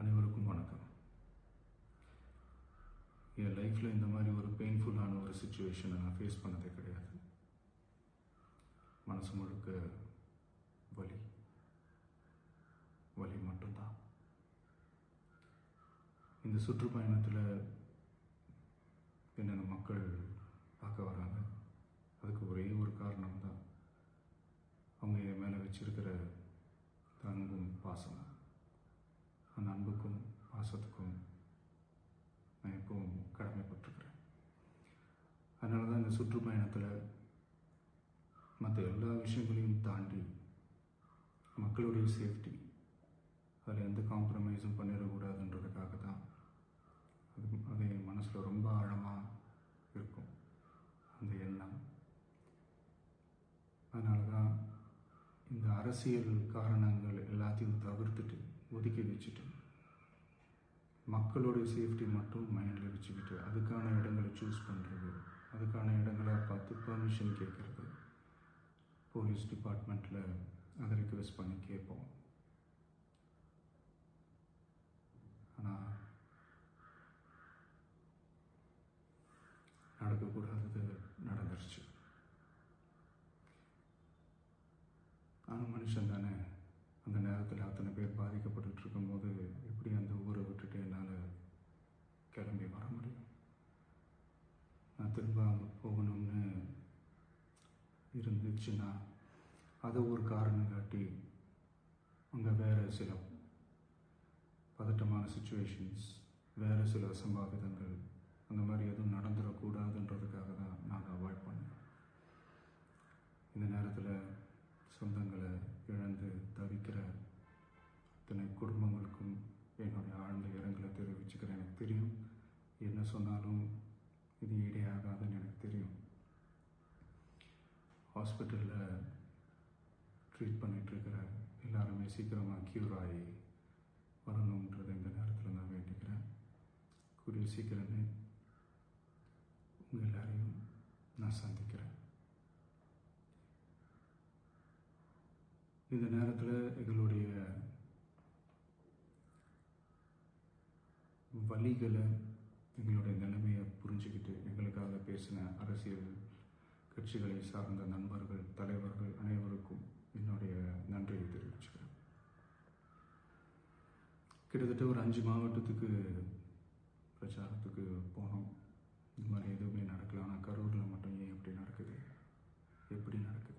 அனைவருக்கும் வணக்கம். என் லைஃப்பில் இந்த மாதிரி ஒரு பெயின்ஃபுல்லான ஒரு சுச்சுவேஷனை நான் ஃபேஸ் பண்ணதே கிடையாது. மனசு முழுக்க வலி வலி மட்டும்தான். இந்த சுற்றுப்பயணத்தில் என்னென்ன மக்கள் பார்க்க வராங்க, அதுக்கு ஒரே ஒரு காரணம் தான், அவங்க என் மேலே வச்சிருக்கிற அன்பும் பாசம். அந்த அன்புக்கும் பாசத்துக்கும் நான் எப்பவும் கடமைப்பட்டிருக்கிறேன். அதனால தான் இந்த சுற்றுப்பயணத்தில் மற்ற எல்லா விஷயங்களையும் தாண்டி மக்களுடைய சேஃப்டி, அதில் எந்த காம்ப்ரமைஸும் பண்ணிடக்கூடாதுன்றதுக்காக தான் அது என் மனசில் ரொம்ப ஆழமாக இருக்கும் அந்த எண்ணம். அதனால தான் இந்த அரசியல் காரணங்கள் எல்லாத்தையும் தவிர்த்துட்டு ஒதுக்கி வச்சுட்டு மக்களோட சேஃப்டி மட்டும் மைண்டில் வச்சுக்கிட்டு அதுக்கான இடங்களை சூஸ் பண்ணுறது, அதுக்கான இடங்களை பார்த்து பெர்மிஷன் கேட்குறது, போலீஸ் டிபார்ட்மெண்ட்டில் அதை ரிக்வெஸ்ட் பண்ணி கேட்போம். ஆனால் நடக்கக்கூடாதது நடந்துருச்சு. நானும் மனுஷன் தானே. அந்த நேரத்தில் அத்தனை பேர் பாதிக்கப்பட்டு இருக்கும்போது எப்படி அந்த ஊரை விட்டுட்டு என்னால் கிளம்பி வர முடியும்? நான் திரும்ப அங்கே போகணும்னு இருந்துச்சுன்னா அதை ஒரு காரணம் காட்டி அங்கே வேறு சில பதட்டமான சுச்சுவேஷன்ஸ், வேறு சில அசம்பாவிதங்கள் அந்த மாதிரி எதுவும் நடந்துடக்கூடாதுன்றதுக்காக தான் நான் அவாய்ட் பண்ணேன். இந்த நேரத்தில் சொந்தங்களை இழந்து தவிக்கிற அத்தனை குடும்பங்களுக்கும் என்னுடைய ஆழ்ந்த இரங்கலை தெரிவிச்சுக்கிறேன். எனக்கு தெரியும், என்ன சொன்னாலும் இது ஈடையாகாதுன்னு எனக்கு தெரியும். ஹாஸ்பிட்டலில் ட்ரீட் பண்ணிகிட்ருக்கிற எல்லாருமே சீக்கிரமாக க்யூர் ஆகி வரணுன்றது இந்த நேரத்தில் நான் வேண்டிக்கிறேன். கூடிய சீக்கிரமே உங்கள் எல்லாரையும் நான் சந்திக்கிறேன். இந்த நேரத்தில் எங்களுடைய வலிகளை, எங்களுடைய நிலைமையை புரிஞ்சுக்கிட்டு எங்களுக்காக பேசின அரசியல் கட்சிகளை சார்ந்த நண்பர்கள், தலைவர்கள் அனைவருக்கும் என்னுடைய நன்றியை தெரிவிச்சுக்கிறேன். கிட்டத்தட்ட ஒரு 5 மாவட்டத்துக்கு பிரச்சாரத்துக்கு போனோம். இந்த மாதிரி எதுவுமே நடக்கல. ஆனால் கரூரில் மட்டும் ஏன் எப்படி நடக்குது, எப்படி நடக்குது?